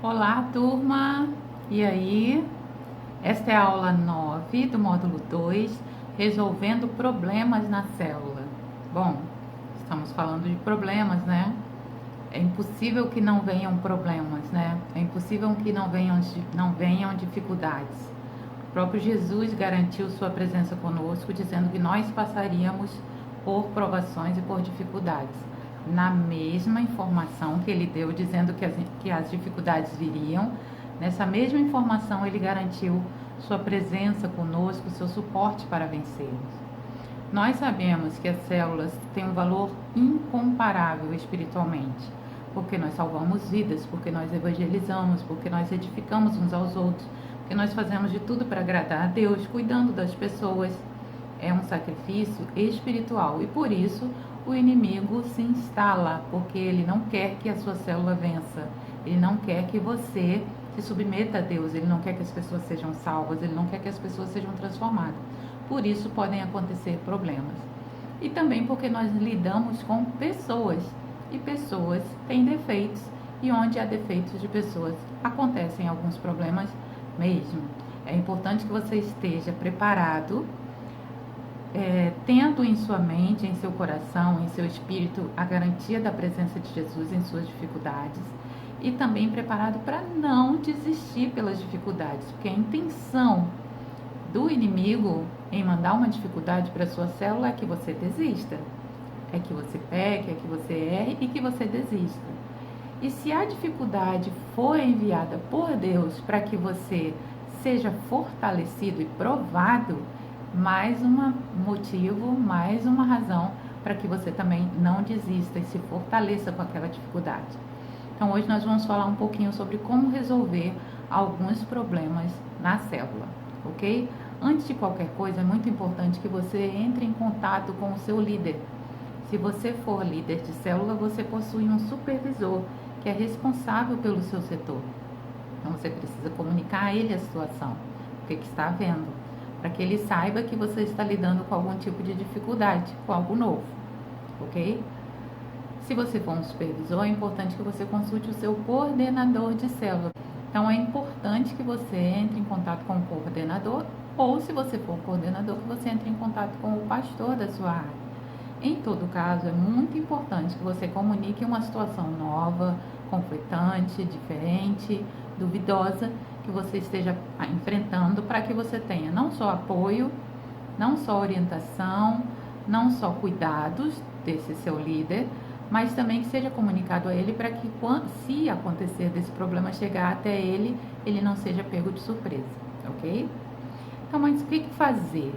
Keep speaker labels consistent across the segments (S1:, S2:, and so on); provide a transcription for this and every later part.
S1: Olá, turma! E aí? Esta é a aula 9 do módulo 2, resolvendo problemas na célula. Bom, estamos falando de problemas, né? É impossível que não venham problemas, né? É impossível que não venham dificuldades. O próprio Jesus garantiu sua presença conosco, dizendo que nós passaríamos por provações e por dificuldades. Na mesma informação que ele deu, dizendo que as dificuldades viriam, nessa mesma informação ele garantiu sua presença conosco, seu suporte para vencermos. Nós sabemos que as células têm um valor incomparável espiritualmente, porque nós salvamos vidas, porque nós evangelizamos, porque nós edificamos uns aos outros, porque nós fazemos de tudo para agradar a Deus, cuidando das pessoas. É um sacrifício espiritual e por isso o inimigo se instala, porque ele não quer que a sua célula vença, ele não quer que você se submeta a Deus, ele não quer que as pessoas sejam salvas, ele não quer que as pessoas sejam transformadas. Por isso podem acontecer problemas. E também porque nós lidamos com pessoas, e pessoas têm defeitos, e onde há defeitos de pessoas acontecem alguns problemas mesmo. É importante que você esteja preparado, tendo em sua mente, em seu coração, em seu espírito, a garantia da presença de Jesus em suas dificuldades, e também preparado para não desistir pelas dificuldades, porque a intenção do inimigo em mandar uma dificuldade para sua célula é que você desista, é que você peque, é que você erre e que você desista. E se a dificuldade for enviada por Deus para que você seja fortalecido e provado, mais um motivo, mais uma razão para que você também não desista e se fortaleça com aquela dificuldade. Então hoje nós vamos falar um pouquinho sobre como resolver alguns problemas na célula, ok? Antes de qualquer coisa, é muito importante que você entre em contato com o seu líder. Se você for líder de célula, você possui um supervisor que é responsável pelo seu setor. Então você precisa comunicar a ele a situação, o que está havendo, para que ele saiba que você está lidando com algum tipo de dificuldade, com algo novo, ok? Se você for um supervisor, é importante que você consulte o seu coordenador de célula. Então é importante que você entre em contato com o coordenador, ou se você for coordenador, que você entre em contato com o pastor da sua área. Em todo caso, é muito importante que você comunique uma situação nova, conflitante, diferente, duvidosa, que você esteja enfrentando, para que você tenha não só apoio, não só orientação, não só cuidados desse seu líder, mas também que seja comunicado a ele para que, se acontecer desse problema chegar até ele, ele não seja pego de surpresa, ok? Então, mas o que fazer?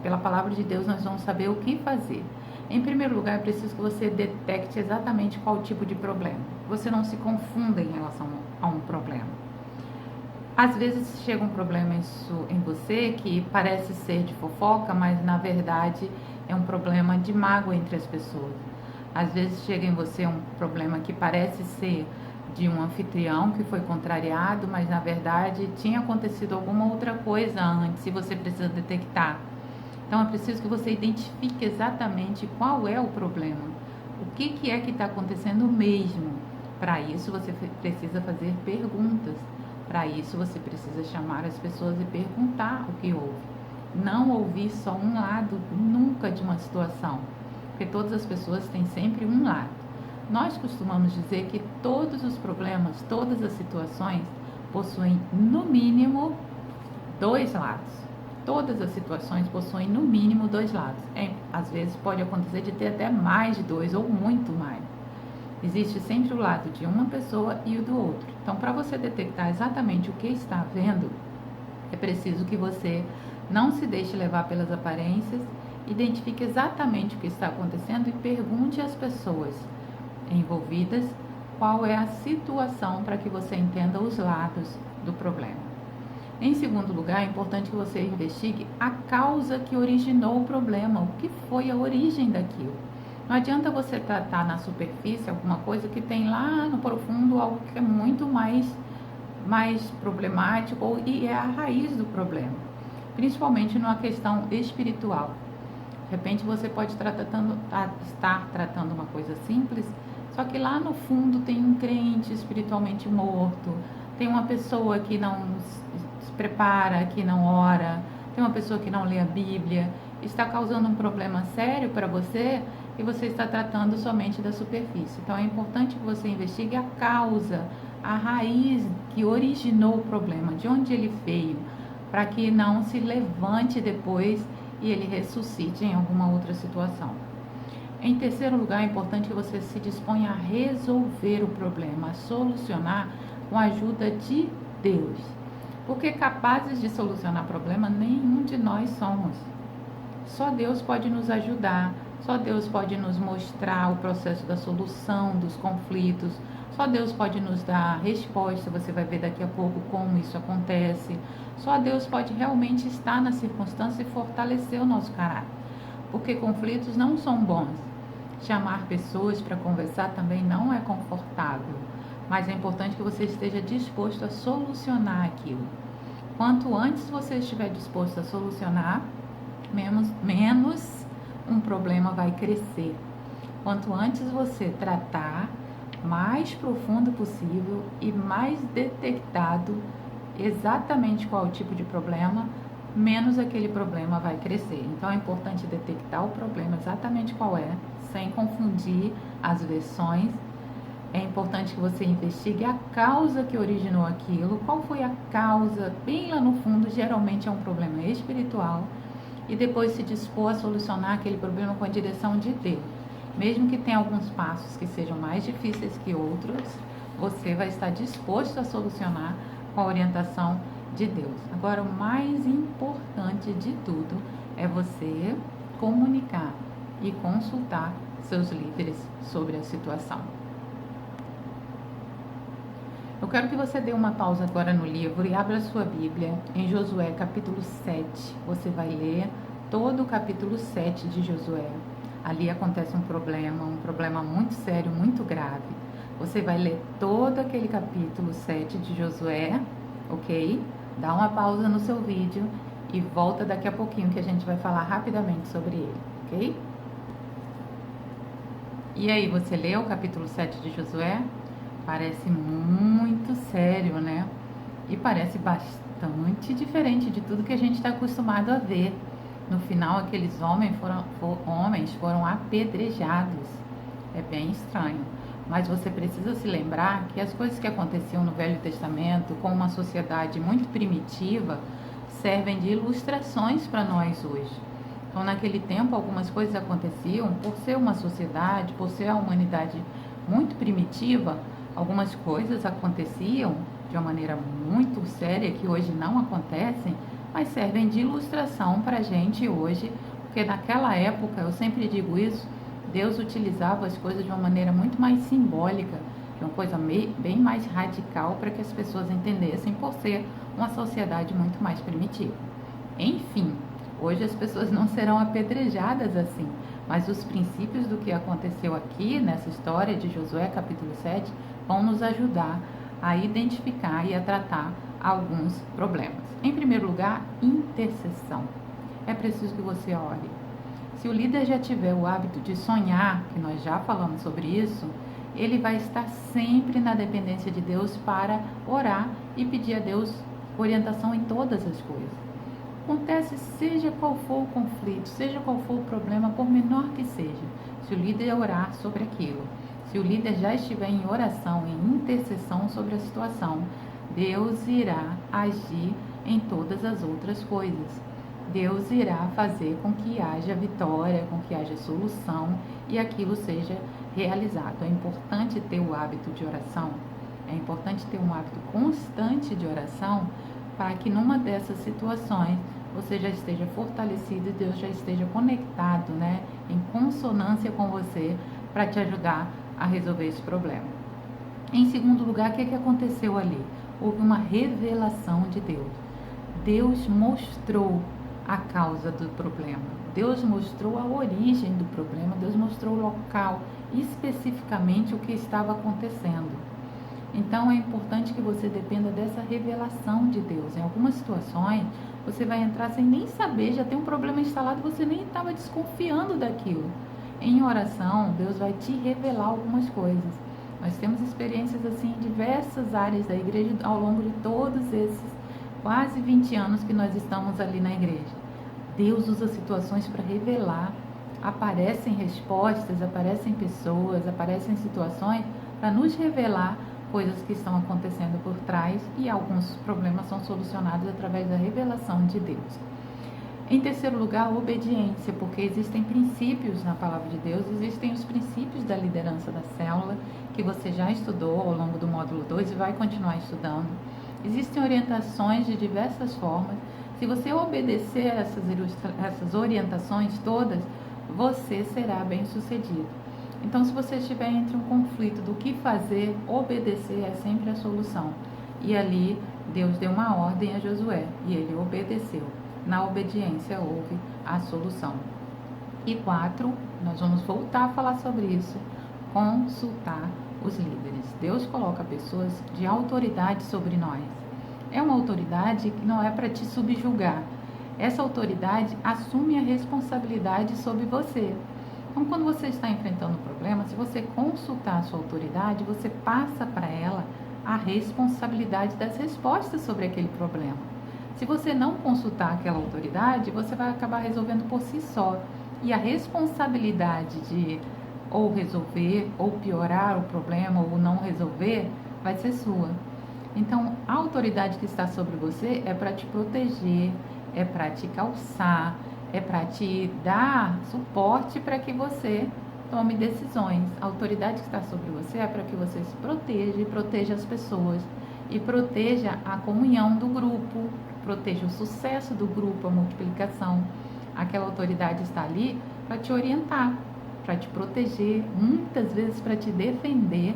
S1: Pela palavra de Deus nós vamos saber o que fazer. Em primeiro lugar, é preciso que você detecte exatamente qual tipo de problema. Você não se confunda em relação a um problema. Às vezes chega um problema em você que parece ser de fofoca, mas na verdade é um problema de mágoa entre as pessoas. Às vezes chega em você um problema que parece ser de um anfitrião que foi contrariado, mas na verdade tinha acontecido alguma outra coisa antes e você precisa detectar. Então é preciso que você identifique exatamente qual é o problema, o que é que está acontecendo mesmo. Para isso você precisa fazer perguntas, para isso você precisa chamar as pessoas e perguntar o que houve. Não ouvir só um lado nunca de uma situação, porque todas as pessoas têm sempre um lado. Nós costumamos dizer que todos os problemas, todas as situações possuem no mínimo dois lados. Todas as situações possuem no mínimo dois lados. Às vezes pode acontecer de ter até mais de dois ou muito mais. Existe sempre o lado de uma pessoa e o do outro. Então, para você detectar exatamente o que está havendo, é preciso que você não se deixe levar pelas aparências, identifique exatamente o que está acontecendo e pergunte às pessoas envolvidas qual é a situação para que você entenda os lados do problema. Em segundo lugar, é importante que você investigue a causa que originou o problema, o que foi a origem daquilo. Não adianta você tratar na superfície alguma coisa que tem lá no profundo algo que é muito mais problemático e é a raiz do problema, principalmente numa questão espiritual. De repente você pode estar tratando uma coisa simples, Só que lá no fundo tem um crente espiritualmente morto, tem uma pessoa que não se prepara, que não ora, tem uma pessoa que não lê a Bíblia, está causando um problema sério para você e você está tratando somente da superfície. Então é importante que você investigue a causa, a raiz que originou o problema, de onde ele veio, para que não se levante depois e ele ressuscite em alguma outra situação. Em terceiro lugar, é importante que você se disponha a resolver o problema, a solucionar com a ajuda de Deus. Porque capazes de solucionar problema, nenhum de nós somos. Só Deus pode nos ajudar, só Deus pode nos mostrar o processo da solução dos conflitos, só Deus pode nos dar a resposta, você vai ver daqui a pouco como isso acontece. Só Deus pode realmente estar na circunstância e fortalecer o nosso caráter. Porque conflitos não são bons. Chamar pessoas para conversar também não é confortável, mas é importante que você esteja disposto a solucionar aquilo. Quanto antes você estiver disposto a solucionar, menos um problema vai crescer. Quanto antes você tratar, mais profundo possível e mais detectado exatamente qual o tipo de problema, menos aquele problema vai crescer. Então é importante detectar o problema exatamente qual é, sem confundir as versões. É importante que você investigue a causa que originou aquilo, qual foi a causa, bem lá no fundo, geralmente é um problema espiritual, e depois se dispor a solucionar aquele problema com a direção de Deus. Mesmo que tenha alguns passos que sejam mais difíceis que outros, você vai estar disposto a solucionar com a orientação de Deus. Agora, o mais importante de tudo é você comunicar e consultar seus líderes sobre a situação. Eu quero que você dê uma pausa agora no livro e abra a sua Bíblia em Josué capítulo 7. Você vai ler todo o capítulo 7 de Josué. Ali acontece um problema muito sério, muito grave. Você vai ler todo aquele capítulo 7 de Josué, ok? Dá uma pausa no seu vídeo e volta daqui a pouquinho que a gente vai falar rapidamente sobre ele, ok? E aí, você leu o capítulo 7 de Josué? Parece muito sério, né? E parece bastante diferente de tudo que a gente está acostumado a ver. No final, aqueles homens foram apedrejados. É bem estranho. Mas você precisa se lembrar que as coisas que aconteciam no Velho Testamento, com uma sociedade muito primitiva, servem de ilustrações para nós hoje. Então, naquele tempo, algumas coisas aconteciam por ser uma sociedade, por ser a humanidade muito primitiva, algumas coisas aconteciam de uma maneira muito séria que hoje não acontecem, mas servem de ilustração para a gente hoje, porque naquela época, eu sempre digo isso, Deus utilizava as coisas de uma maneira muito mais simbólica, de uma coisa bem mais radical para que as pessoas entendessem por ser uma sociedade muito mais primitiva. Enfim, hoje as pessoas não serão apedrejadas assim, mas os princípios do que aconteceu aqui nessa história de Josué capítulo 7 vão nos ajudar a identificar e a tratar alguns problemas. Em primeiro lugar, intercessão. É preciso que você ore. Se o líder já tiver o hábito de sonhar, que nós já falamos sobre isso, ele vai estar sempre na dependência de Deus para orar e pedir a Deus orientação em todas as coisas. Acontece seja qual for o conflito, seja qual for o problema, por menor que seja, se o líder orar sobre aquilo, se o líder já estiver em oração, em intercessão sobre a situação, Deus irá agir em todas as outras coisas. Deus irá fazer com que haja vitória, com que haja solução e aquilo seja realizado. É importante ter o hábito de oração, é importante ter um hábito constante de oração para que numa dessas situações você já esteja fortalecido e Deus já esteja conectado, né, em consonância com você para te ajudar a resolver esse problema. Em segundo lugar, o que aconteceu ali? Houve uma revelação de Deus. Deus mostrou a causa do problema. Deus mostrou a origem do problema. Deus mostrou o local, especificamente o que estava acontecendo. Então é importante que você dependa dessa revelação de Deus. Em algumas situações, você vai entrar sem nem saber, já tem um problema instalado, você nem estava desconfiando daquilo. Em oração, Deus vai te revelar algumas coisas. Nós temos experiências assim em diversas áreas da igreja ao longo de todos esses quase 20 anos que nós estamos ali na igreja. Deus usa situações para revelar. Aparecem respostas, aparecem pessoas, aparecem situações para nos revelar coisas que estão acontecendo por trás, e alguns problemas são solucionados através da revelação de Deus. Em terceiro lugar, a obediência, porque existem princípios na palavra de Deus, existem os princípios da liderança da célula, que você já estudou ao longo do módulo 2 e vai continuar estudando. Existem orientações de diversas formas. Se você obedecer essas orientações todas, você será bem sucedido. Então, se você estiver entre um conflito do que fazer, obedecer é sempre a solução. E ali, Deus deu uma ordem a Josué e ele obedeceu. Na obediência houve a solução. E 4, nós vamos voltar a falar sobre isso, consultar os líderes. Deus coloca pessoas de autoridade sobre nós. É uma autoridade que não é para te subjugar. Essa autoridade assume a responsabilidade sobre você. Então, quando você está enfrentando um problema, se você consultar a sua autoridade, você passa para ela a responsabilidade das respostas sobre aquele problema. Se você não consultar aquela autoridade, você vai acabar resolvendo por si só. E a responsabilidade de ou resolver, ou piorar o problema, ou não resolver, vai ser sua. Então, a autoridade que está sobre você é para te proteger, é para te calçar, é para te dar suporte para que você tome decisões. A autoridade que está sobre você é para que você se proteja e proteja as pessoas e proteja a comunhão do grupo, proteja o sucesso do grupo, a multiplicação. Aquela autoridade está ali para te orientar, para te proteger, muitas vezes para te defender.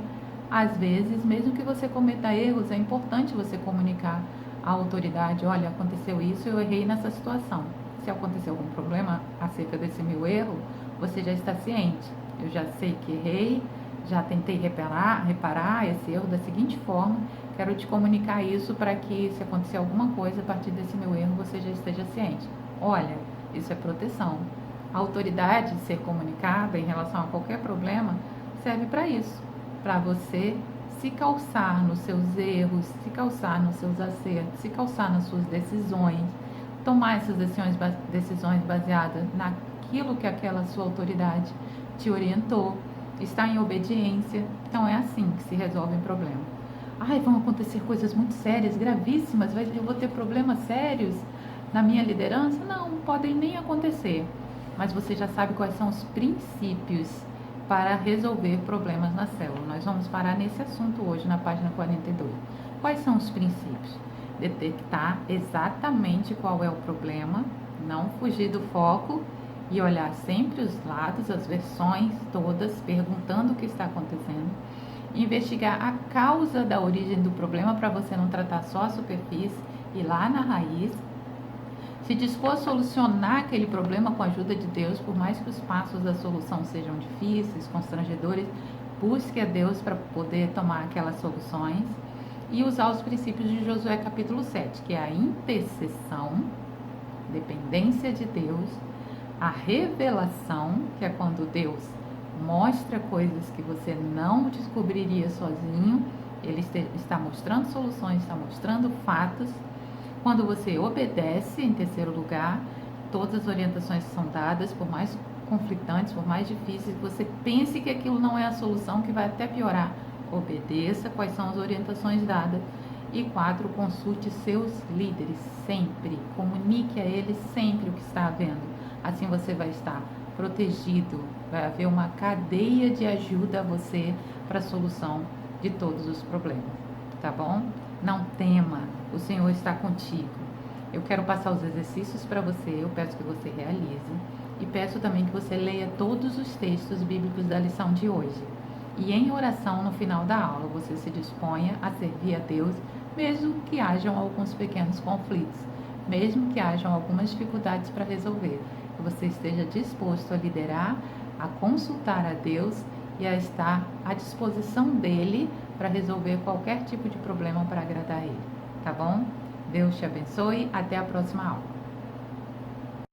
S1: Às vezes, mesmo que você cometa erros, é importante você comunicar à autoridade: olha, aconteceu isso, eu errei nessa situação. Se acontecer algum problema acerca desse meu erro, você já está ciente. Eu já sei que errei, já tentei reparar esse erro da seguinte forma, quero te comunicar isso para que, se acontecer alguma coisa a partir desse meu erro, você já esteja ciente. Olha, isso é proteção. A autoridade ser comunicada em relação a qualquer problema serve para isso, para você se calçar nos seus erros, se calçar nos seus acertos, se calçar nas suas decisões, tomar essas decisões baseadas naquilo que aquela sua autoridade te orientou, estar em obediência. Então é assim que se resolve um problema. Ai, vão acontecer coisas muito sérias, gravíssimas, eu vou ter problemas sérios na minha liderança? Não, podem nem acontecer. Mas você já sabe quais são os princípios para resolver problemas na célula. Nós vamos parar nesse assunto hoje na página 42. Quais são os princípios? Detectar exatamente qual é o problema, não fugir do foco e olhar sempre os lados, as versões todas, perguntando o que está acontecendo. Investigar a causa da origem do problema para você não tratar só a superfície, ir lá na raiz. Se dispor a solucionar aquele problema com a ajuda de Deus, por mais que os passos da solução sejam difíceis, constrangedores, busque a Deus para poder tomar aquelas soluções. E usar os princípios de Josué capítulo 7, que é a intercessão, dependência de Deus, a revelação, que é quando Deus mostra coisas que você não descobriria sozinho, Ele está mostrando soluções, está mostrando fatos. Quando você obedece, em terceiro lugar, todas as orientações que são dadas, por mais conflitantes, por mais difíceis, você pense que aquilo não é a solução, que vai até piorar. Obedeça quais são as orientações dadas. E 4, consulte seus líderes sempre. Comunique a eles sempre o que está havendo. Assim você vai estar protegido. Vai haver uma cadeia de ajuda a você para a solução de todos os problemas. Tá bom? Não tema, o Senhor está contigo. Eu quero passar os exercícios para você, eu peço que você realize. E peço também que você leia todos os textos bíblicos da lição de hoje. E em oração, no final da aula, você se disponha a servir a Deus, mesmo que hajam alguns pequenos conflitos, mesmo que hajam algumas dificuldades para resolver. Que você esteja disposto a liderar, a consultar a Deus e a estar à disposição dEle para resolver qualquer tipo de problema para agradar a Ele. Tá bom? Deus te abençoe. Até a próxima aula.